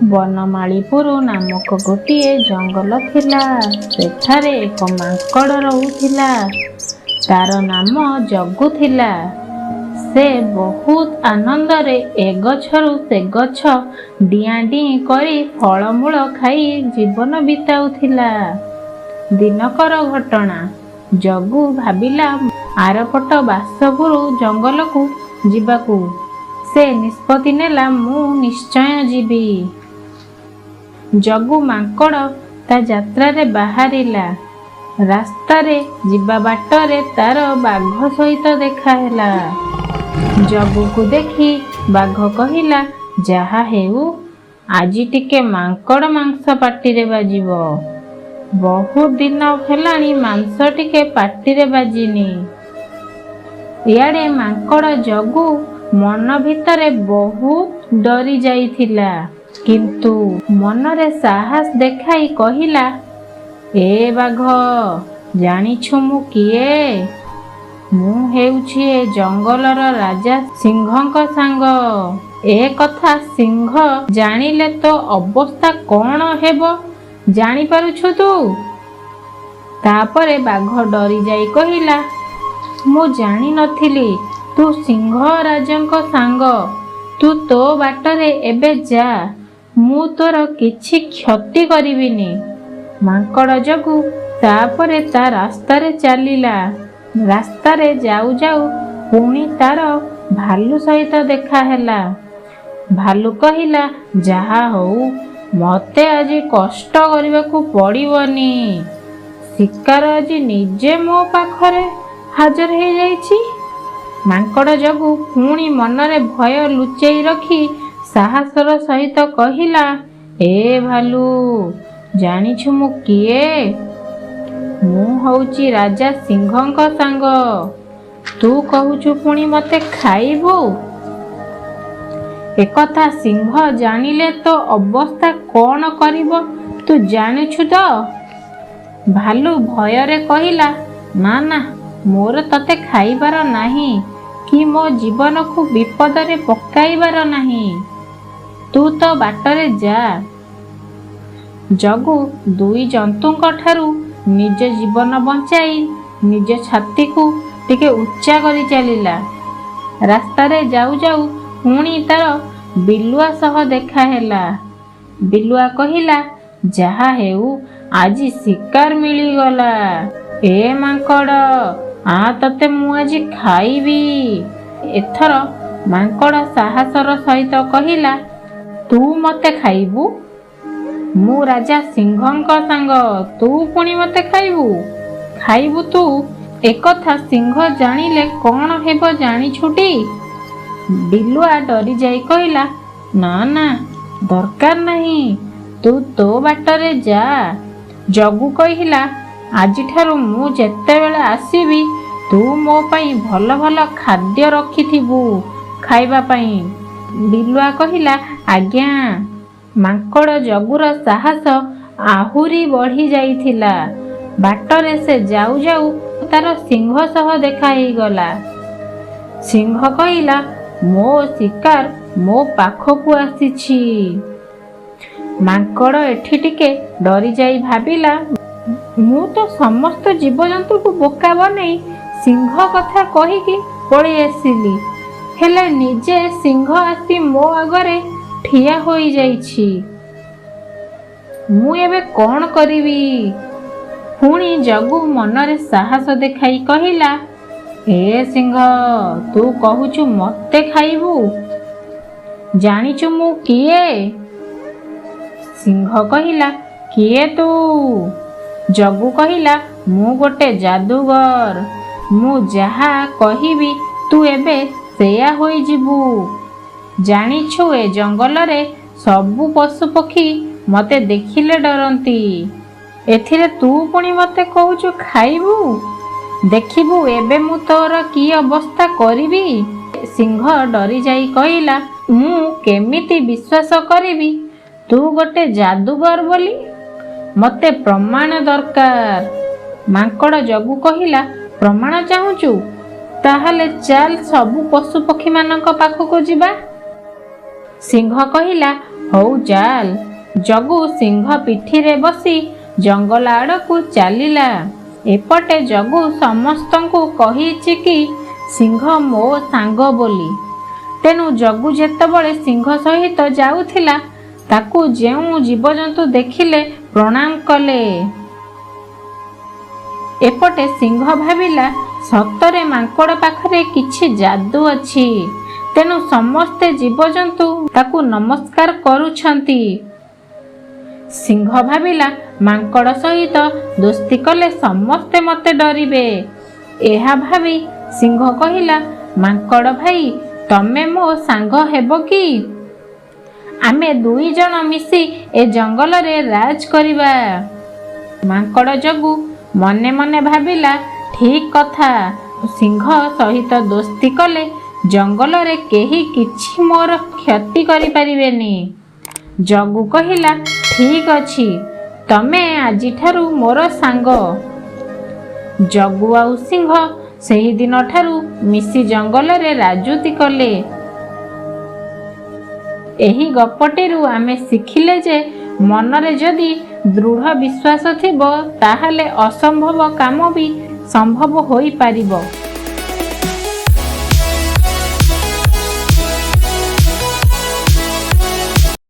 ବନମାଳୀପୁର ନାମକ ଗୋଟିଏ ଜଙ୍ଗଲ ଥିଲା। ସେଠାରେ ଏକ ମାଙ୍କଡ଼ ରହୁଥିଲା। ତାର ନାମ ଜଗୁ ଥିଲା। ସେ ବହୁତ ଆନନ୍ଦରେ ଏ ଗଛରୁ ସେ ଗଛ ଡିଆଁ ଡିଁ କରି ଫଳମୂଳ ଖାଇ ଜୀବନ ବିତାଉଥିଲା। ଦିନକର ଘଟଣା। ଜଗୁ ଭାବିଲା ଆରପଟ ବାସପୁର ଜଙ୍ଗଲକୁ ଯିବାକୁ। ସେ ନିଷ୍ପତ୍ତି ନେଲା, ମୁଁ ନିଶ୍ଚୟ ଯିବି। ଜଗୁ ମାଙ୍କଡ଼ ତା ଯାତ୍ରାରେ ବାହାରିଲା। ରାସ୍ତାରେ ଯିବା ବାଟରେ ତାର ବାଘ ସହିତ ଦେଖା ହେଲା। ଜଗୁକୁ ଦେଖି ବାଘ କହିଲା, ଯାହା ହେଉ ଆଜି ଟିକେ ମାଙ୍କଡ଼ ମାଂସ ପାଟିରେ ବାଜିବ। ବହୁତ ଦିନ ହେଲାଣି ମାଂସ ଟିକେ ପାଟିରେ ବାଜିନି। ଇଆଡ଼େ ମାଙ୍କଡ଼ ଜଗୁ ମନ ଭିତରେ ବହୁତ ଡରି ଯାଇଥିଲା। କିନ୍ତୁ ମନରେ ସାହସ ଦେଖାଇ କହିଲା, ଏ ବାଘ, ଜାଣିଛୁ ମୁଁ କିଏ? ମୁଁ ହେଉଛି ଏ ଜଙ୍ଗଲର ରାଜା ସିଂହଙ୍କ ସାଙ୍ଗ। ଏ କଥା ସିଂହ ଜାଣିଲେ ତୋ ଅବସ୍ଥା କ'ଣ ହେବ ଜାଣିପାରୁଛୁ ତୁ? ତାପରେ ବାଘ ଡରି ଯାଇ କହିଲା, ମୁଁ ଜାଣିନଥିଲି ତୁ ସିଂହ ରାଜାଙ୍କ ସାଙ୍ଗ। ତୁ ତୋ ବାଟରେ ଏବେ ଯା, ମୁଁ ତୋର କିଛି କ୍ଷତି କରିବିନି। ମାଙ୍କଡ଼ ଜଗୁ ତାପରେ ତା ରାସ୍ତାରେ ଚାଲିଲା। ରାସ୍ତାରେ ଯାଉ ଯାଉ ପୁଣି ତାର ଭାଲୁ ସହିତ ଦେଖା ହେଲା। ଭାଲୁ କହିଲା, ଯାହା ହଉ ମତେ ଆଜି କଷ୍ଟ କରିବାକୁ ପଡ଼ିବନି। ଶିକାର ଆଜି ନିଜେ ମୋ ପାଖରେ ହାଜର ହେଇଯାଇଛି। ମାଙ୍କଡ଼ ଜଗୁ ପୁଣି ମନରେ ଭୟ ଲୁଚେଇ ରଖି ସାହସର ସହିତ କହିଲା, ଏ ଭାଲୁ, ଜାଣିଛୁ ମୁଁ କିଏ? ମୁଁ ହେଉଛି ରାଜା ସିଂହଙ୍କ ସାଙ୍ଗ। ତୁ କହୁଛୁ ପୁଣି ମତେ ଖାଇବୁ? ଏକଥା ସିଂହ ଜାଣିଲେ ତୋ ଅବସ୍ଥା କ'ଣ କରିବ ତୁ ଜାଣିଛୁ ତ? ଭାଲୁ ଭୟରେ କହିଲା, ନା ନା, ମୋର ତତେ ଖାଇବାର ନାହିଁ କି ମୋ ଜୀବନକୁ ବିପଦରେ ପକାଇବାର ନାହିଁ। ତୁ ତୋ ବାଟରେ ଯା। ଜଗୁ ଦୁଇ ଜନ୍ତୁଙ୍କ ଠାରୁ ନିଜ ଜୀବନ ବଞ୍ଚାଇ ନିଜ ଛାତିକୁ ଟିକେ ଉଚ୍ଚା କରି ଚାଲିଲା। ରାସ୍ତାରେ ଯାଉ ଯାଉ ପୁଣି ତାର ବିଲୁଆ ସହ ଦେଖା ହେଲା। ବିଲୁଆ କହିଲା, ଯାହା ହେଉ ଆଜି ଶିକାର ମିଳିଗଲା। ଏ ମାଙ୍କଡ଼, ଆ ତତେ ମୁଁ ଆଜି ଖାଇବି। ଏଥର ମାଙ୍କଡ଼ ସାହସର ସହିତ କହିଲା, ତୁ ମତେ ଖାଇବୁ? ମୁଁ ରାଜା ସିଂହଙ୍କ ସାଙ୍ଗ, ତୁ ପୁଣି ମତେ ଖାଇବୁ? ଖାଇବୁ ତୁ? ଏକଥା ସିଂହ ଜାଣିଲେ କ'ଣ ହେବ ଜାଣିଛୁଟି? ବିଲୁଆ ଡରି ଯାଇ କହିଲା, ନା ନା, ଦରକାର ନାହିଁ, ତୁ ତୋ ବାଟରେ ଯା। ଜଗୁ କହିଲା, ଆଜିଠାରୁ ମୁଁ ଯେତେବେଳେ ଆସିବି ତୁ ମୋ ପାଇଁ ଭଲ ଭଲ ଖାଦ୍ୟ ରଖିଥିବୁ ଖାଇବା ପାଇଁ। ବିଲୁଆ କହିଲା, ଆଜ୍ଞା। ମାଙ୍କଡ଼ ଜଗୁର ସାହସ ଆହୁରି ବଢ଼ି ଯାଇଥିଲା। ବାଟରେ ସେ ଯାଉ ଯାଉ ତାର ସିଂହ ସହ ଦେଖା ହେଇଗଲା। ସିଂହ କହିଲା, ମୋ ଶିକାର ମୋ ପାଖକୁ ଆସିଛି। ମାଙ୍କଡ଼ ଏଠି ଟିକେ ଡରି ଯାଇ ଭାବିଲା, ମୁଁ ତ ସମସ୍ତ ଜୀବଜନ୍ତୁଙ୍କୁ ବୋକା ବନେଇ ସିଂହ କଥା କହିକି ପଳେଇ ଆସିଲି, ହେଲେ ନିଜେ ସିଂହ ଆସି ମୋ ଆଗରେ ଠିଆ ହୋଇଯାଇଛି। ମୁଁ ଏବେ କ'ଣ କରିବି? ପୁଣି ଜଗୁ ମନରେ ସାହସ ଦେଖାଇ କହିଲା, ଏ ସିଂହ, ତୁ କହୁଛୁ ମତେ ଖାଇବୁ? ଜାଣିଛୁ ମୁଁ କିଏ? ସିଂହ କହିଲା, କିଏ ତୁ? ଜଗୁ କହିଲା, ମୁଁ ଗୋଟେ ଯାଦୁଗର। ମୁଁ ଯାହା କହିବି ତୁ ଏବେ ସେଇଆ ହୋଇଯିବୁ। ଜାଣିଛୁ ଏ ଜଙ୍ଗଲରେ ସବୁ ପଶୁପକ୍ଷୀ ମତେ ଦେଖିଲେ ଡରନ୍ତି। ଏଥିରେ ତୁ ପୁଣି ମତେ କହୁଛୁ ଖାଇବୁ? ଦେଖିବୁ ଏବେ ମୁଁ ତୋର କି ଅବସ୍ଥା କରିବି। ସିଂହ ଡରି ଯାଇ କହିଲା, ମୁଁ କେମିତି ବିଶ୍ୱାସ କରିବି ତୁ ଗୋଟେ ଯାଦୁଗର ବୋଲି? ମତେ ପ୍ରମାଣ ଦରକାର। ମାଙ୍କଡ଼ ଜଗୁ କହିଲା, ପ୍ରମାଣ ଚାହୁଁଛୁ? ତାହେଲେ ଚାଲ ସବୁ ପଶୁପକ୍ଷୀମାନଙ୍କ ପାଖକୁ ଯିବା। ସିଂହ କହିଲା, ହଉ ଚାଲ। ଜଗୁ ସିଂହ ପିଠିରେ ବସି ଜଙ୍ଗଲ ଆଡ଼କୁ ଚାଲିଲା। ଏପଟେ ଜଗୁ ସମସ୍ତଙ୍କୁ କହିଛି କି ସିଂହ ମୋ ସାଙ୍ଗ ବୋଲି। ତେଣୁ ଜଗୁ ଯେତେବେଳେ ସିଂହ ସହିତ ଯାଉଥିଲା ତାକୁ ଯେଉଁ ଜୀବଜନ୍ତୁ ଦେଖିଲେ ପ୍ରଣାମ କଲେ। ଏପଟେ ସିଂହ ଭାବିଲା ସତରେ ମାଙ୍କଡ଼ ପାଖରେ କିଛି ଯାଦୁ ଅଛି। ତେଣୁ ସମସ୍ତେ ଜୀବଜନ୍ତୁ ତାକୁ ନମସ୍କାର କରୁଛନ୍ତି। ସିଂହ ଭାବିଲା ମାଙ୍କଡ଼ ସହିତ ଦୋସ୍ତି କଲେ ସମସ୍ତେ ମୋତେ ଡରିବେ। ଏହା ଭାବି ସିଂହ କହିଲା, ମାଙ୍କଡ଼ ଭାଇ ତମେ ମୋ ସାଙ୍ଗ ହେବ କି? ଆମେ ଦୁଇ ଜଣ ମିଶି ଏ ଜଙ୍ଗଲରେ ରାଜ କରିବା। ମାଙ୍କଡ଼ ଜଗୁ ମନେ ମନେ ଭାବିଲା ଠିକ୍ କଥା। ସିଂହ ସହିତ ଦୋସ୍ତି କଲେ ଜଙ୍ଗଲରେ କେହି କିଛି ମୋର କ୍ଷତି କରିପାରିବେନି। ଜଗୁ କହିଲା, ଠିକ୍ ଅଛି, ତମେ ଆଜିଠାରୁ ମୋର ସାଙ୍ଗ। ଜଗୁ ଆଉ ସିଂହ ସେହିଦିନ ଠାରୁ ମିଶି ଜଙ୍ଗଲରେ ରାଜୁତି କଲେ। ଏହି ଗପଟିରୁ ଆମେ ଶିଖିଲେ ଯେ ମନରେ ଯଦି ଦୃଢ଼ ବିଶ୍ୱାସ ଥିବ ତାହେଲେ ଅସମ୍ଭବ କାମ ବି ସମ୍ଭବ ହୋଇପାରିବ।